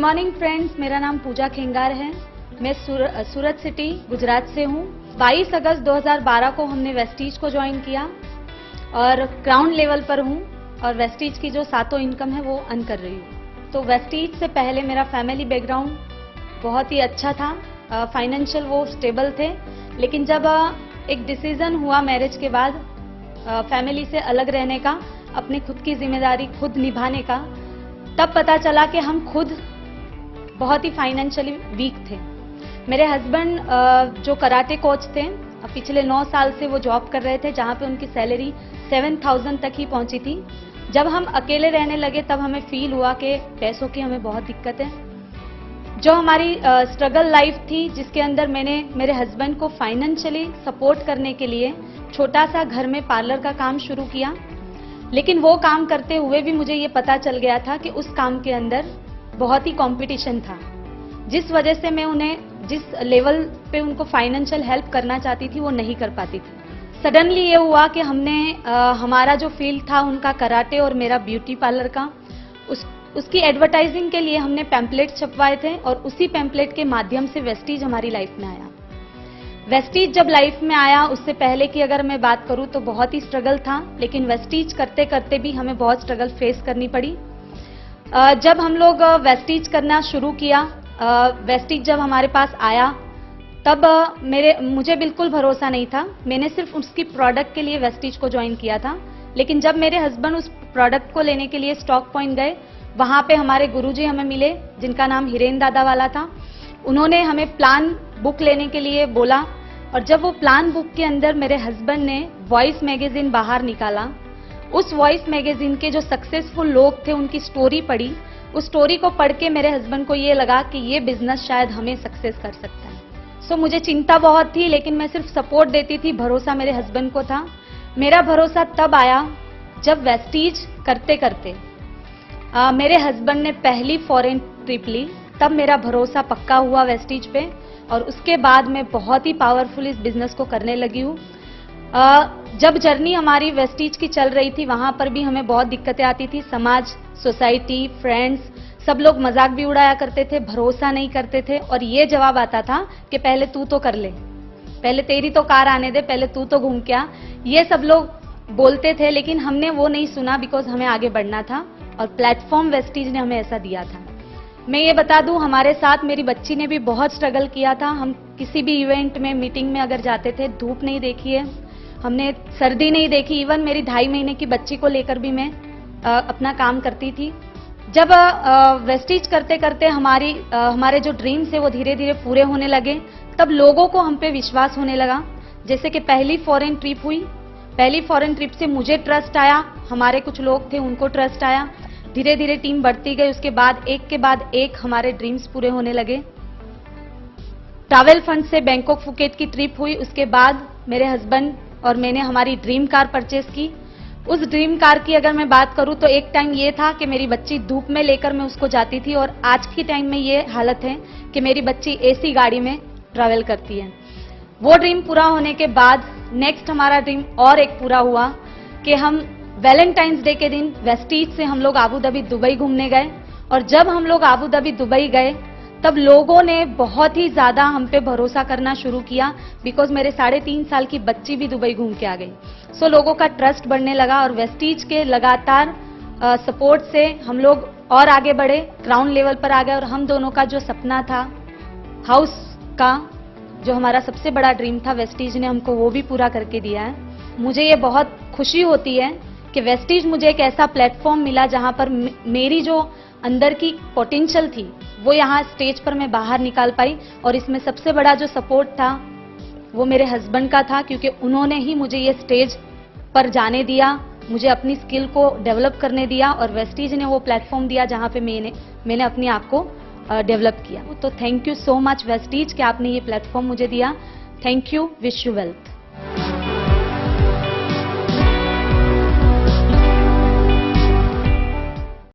Morning friends, मेरा नाम पूजा खेंगार है। मैं सूरत सिटी गुजरात से हूँ। 22 अगस्त 2012 को हमने वेस्टीज को ज्वाइन किया और ग्राउंड लेवल पर हूँ और वेस्टीज की जो 7 इनकम है वो अर्न कर रही हूँ। तो वेस्टीज से पहले मेरा फैमिली बैकग्राउंड बहुत ही अच्छा था, फाइनेंशियल वो स्टेबल थे। लेकिन जब एक डिसीजन हुआ मैरिज के बाद फैमिली से अलग रहने का, अपनी खुद की जिम्मेदारी खुद निभाने का, तब पता चला कि हम खुद बहुत ही फाइनेंशियली वीक थे। मेरे हस्बैंड जो कराटे कोच थे, पिछले 9 साल से वो जॉब कर रहे थे, जहाँ पे उनकी सैलरी 7,000 तक ही पहुंची थी। जब हम अकेले रहने लगे तब हमें फील हुआ कि पैसों की हमें बहुत दिक्कत है। जो हमारी स्ट्रगल लाइफ थी, जिसके अंदर मैंने मेरे हस्बैंड को फाइनेंशियली सपोर्ट करने के लिए छोटा सा घर में पार्लर का काम शुरू किया। लेकिन वो काम करते हुए भी मुझे ये पता चल गया था कि उस काम के अंदर बहुत ही कंपटीशन था, जिस वजह से मैं उन्हें जिस लेवल पे उनको फाइनेंशियल हेल्प करना चाहती थी वो नहीं कर पाती थी। सडनली ये हुआ कि हमने हमारा जो फील्ड था उनका कराटे और मेरा ब्यूटी पार्लर का, उसकी एडवर्टाइजिंग के लिए हमने पैम्पलेट छपवाए थे और उसी पैम्पलेट के माध्यम से वेस्टीज हमारी लाइफ में आया। वेस्टीज जब लाइफ में आया, उससे पहले की अगर मैं बात करूं तो बहुत ही स्ट्रगल था, लेकिन वेस्टीज करते करते भी हमें बहुत स्ट्रगल फेस करनी पड़ी। जब हम लोग वेस्टीज करना शुरू किया, वेस्टीज जब हमारे पास आया, तब मुझे बिल्कुल भरोसा नहीं था। मैंने सिर्फ उसकी प्रोडक्ट के लिए वेस्टीज को ज्वाइन किया था। लेकिन जब मेरे हस्बैंड उस प्रोडक्ट को लेने के लिए स्टॉक पॉइंट गए, वहां पे हमारे गुरुजी हमें मिले, जिनका नाम हिरेन दादा वाला था। उन्होंने हमें प्लान बुक लेने के लिए बोला और जब वो प्लान बुक के अंदर मेरे हस्बैंड ने वॉइस मैगजीन बाहर निकाला, उस वॉइस मैगजीन के जो सक्सेसफुल लोग थे उनकी स्टोरी पढ़ी। उस स्टोरी को पढ़ के मेरे हस्बैंड को ये लगा कि ये बिजनेस शायद हमें सक्सेस कर सकता है। सो मुझे चिंता बहुत थी, लेकिन मैं सिर्फ सपोर्ट देती थी, भरोसा मेरे हस्बैंड को था। मेरा भरोसा तब आया जब वेस्टीज करते करते मेरे हस्बैंड ने पहली फॉरेन ट्रिप ली, तब मेरा भरोसा पक्का हुआ वेस्टीज पे और उसके बाद मैं बहुत ही पावरफुल इस बिजनेस को करने लगी हूँ। जब जर्नी हमारी वेस्टीज की चल रही थी, वहां पर भी हमें बहुत दिक्कतें आती थी। समाज, सोसाइटी, फ्रेंड्स, सब लोग मजाक भी उड़ाया करते थे, भरोसा नहीं करते थे और ये जवाब आता था कि पहले तू तो कर ले, पहले तेरी तो कार आने दे, पहले तू तो घूम के आ। ये सब लोग बोलते थे, लेकिन हमने वो नहीं सुना, बिकॉज हमें आगे बढ़ना था और प्लेटफॉर्म वेस्टीज ने हमें ऐसा दिया था। मैं ये बता दूं, हमारे साथ मेरी बच्ची ने भी बहुत स्ट्रगल किया था। हम किसी भी इवेंट में, मीटिंग में अगर जाते थे, धूप नहीं देखी है हमने, सर्दी नहीं देखी। इवन मेरी 2.5 महीने की बच्ची को लेकर भी मैं अपना काम करती थी। जब वेस्टीज करते करते हमारे जो ड्रीम्स है वो धीरे धीरे पूरे होने लगे, तब लोगों को हम पे विश्वास होने लगा। जैसे कि पहली फॉरेन ट्रिप हुई, पहली फॉरेन ट्रिप से मुझे ट्रस्ट आया, हमारे कुछ लोग थे उनको ट्रस्ट आया, धीरे धीरे टीम बढ़ती गई। उसके बाद एक के बाद एक हमारे ड्रीम्स पूरे होने लगे। ट्रैवल फंड से बैंकॉक फुकेट की ट्रिप हुई, उसके बाद मेरे हस्बैंड और मैंने हमारी ड्रीम कार परचेज की। उस ड्रीम कार की अगर मैं बात करूं तो एक टाइम ये था कि मेरी बच्ची धूप में लेकर मैं उसको जाती थी और आज की टाइम में ये हालत है कि मेरी बच्ची एसी गाड़ी में ट्रैवल करती है। वो ड्रीम पूरा होने के बाद नेक्स्ट हमारा ड्रीम और एक पूरा हुआ कि हम वैलेंटाइंस डे के दिन वेस्टीज से हम लोग आबू धाबी, दुबई घूमने गए। और जब हम लोग आबू धाबी, दुबई गए, तब लोगों ने बहुत ही ज्यादा हम पे भरोसा करना शुरू किया, बिकॉज मेरे 3.5 साल की बच्ची भी दुबई घूम के आ गई। सो लोगों का ट्रस्ट बढ़ने लगा और वेस्टीज के लगातार सपोर्ट से हम लोग और आगे बढ़े, ग्राउंड लेवल पर आ गए और हम दोनों का जो सपना था हाउस का, जो हमारा सबसे बड़ा ड्रीम था, वेस्टीज ने हमको वो भी पूरा करके दिया है। मुझे ये बहुत खुशी होती है कि वेस्टीज मुझे एक ऐसा प्लेटफॉर्म मिला जहां पर मेरी जो अंदर की पोटेंशियल थी वो यहाँ स्टेज पर मैं बाहर निकाल पाई। और इसमें सबसे बड़ा जो सपोर्ट था वो मेरे हस्बैंड का था, क्योंकि उन्होंने ही मुझे ये स्टेज पर जाने दिया, मुझे अपनी स्किल को डेवलप करने दिया और वेस्टीज ने वो प्लेटफॉर्म दिया जहाँ पे मैंने अपने आप को डेवलप किया। तो thank you so much Vestige कि आपने ये प्लेटफॉर्म मुझे दिया। Thank you, wish you wealth.